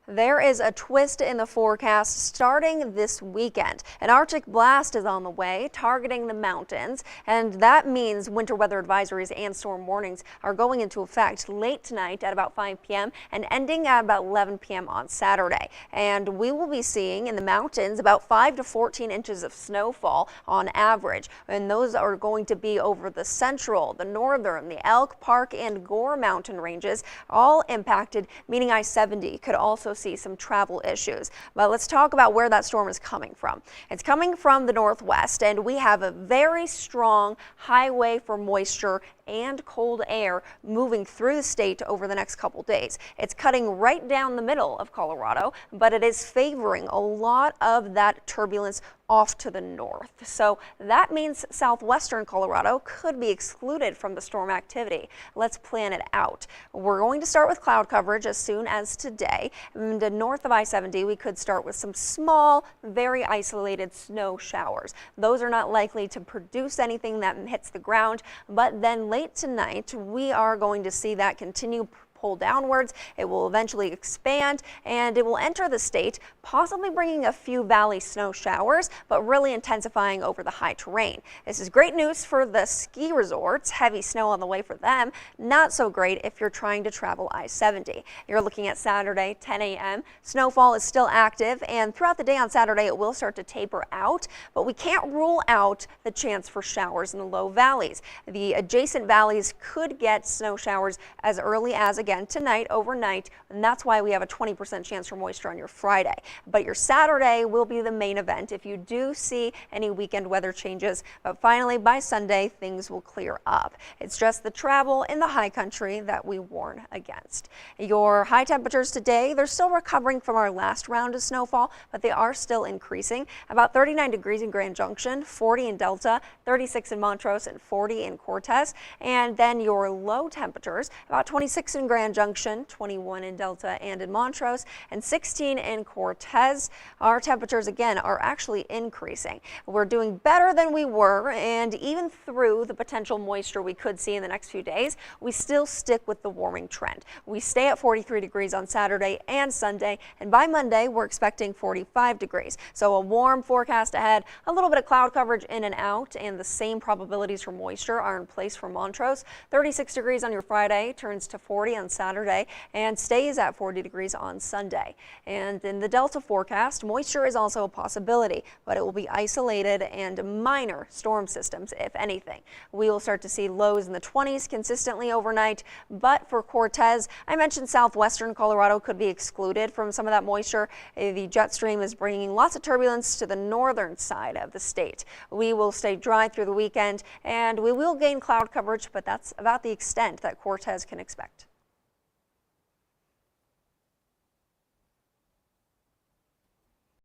There is a twist in the forecast starting this weekend. An Arctic blast is on the way, targeting the mountains, and that means winter weather advisories and storm warnings are going into effect late tonight at about 5 p.m. and ending at about 11 p.m. on Saturday. And we will be seeing in the mountains about 5 to 14 inches of snowfall on average, and those are going to be over the central, the northern, the Elk Park and Gore mountain ranges, all impacted, meaning I-70 could also see some travel issues. But let's talk about where that storm is coming from. It's coming from the northwest, and we have a very strong highway for moisture and cold air moving through the state over the next couple days. It's cutting right down the middle of Colorado, but it is favoring a lot of that turbulence off to the north. So that means southwestern Colorado could be excluded from the storm activity. Let's plan it out. We're going to start with cloud coverage as soon as today. And north of I-70, we could start with some small, very isolated snow showers. Those are not likely to produce anything that hits the ground, but then late tonight, we are going to see that continue pull downwards. It will eventually expand and it will enter the state, possibly bringing a few valley snow showers, but really intensifying over the high terrain. This is great news for the ski resorts. Heavy snow on the way for them. Not so great if you're trying to travel I-70. You're looking at Saturday, 10 a.m. Snowfall is still active, and throughout the day on Saturday, it will start to taper out, but we can't rule out the chance for showers in the low valleys. The adjacent valleys could get snow showers as early as, again, tonight, overnight, and that's why we have a 20% chance for moisture on your Friday. But your Saturday will be the main event if you do see any weekend weather changes. But finally, by Sunday, things will clear up. It's just the travel in the high country that we warn against. Your high temperatures today, they're still recovering from our last round of snowfall, but they are still increasing. About 39 degrees in Grand Junction, 40 in Delta, 36 in Montrose, and 40 in Cortez. And then your low temperatures, about 26 in Grand Junction, 21 in Delta and in Montrose, and 16 in Cortez. Our temperatures again are actually increasing. We're doing better than we were, and even through the potential moisture we could see in the next few days, we still stick with the warming trend. We stay at 43 degrees on Saturday and Sunday, and by Monday we're expecting 45 degrees. So a warm forecast ahead, a little bit of cloud coverage in and out, and the same probabilities for moisture are in place for Montrose. 36 degrees on your Friday turns to 40 on Saturday and stays at 40 degrees on Sunday. And in the Delta forecast, moisture is also a possibility, but it will be isolated and minor storm systems, if anything. We will start to see lows in the 20s consistently overnight, but for Cortez, I mentioned southwestern Colorado could be excluded from some of that moisture. The jet stream is bringing lots of turbulence to the northern side of the state. We will stay dry through the weekend, and we will gain cloud coverage, but that's about the extent that Cortez can expect.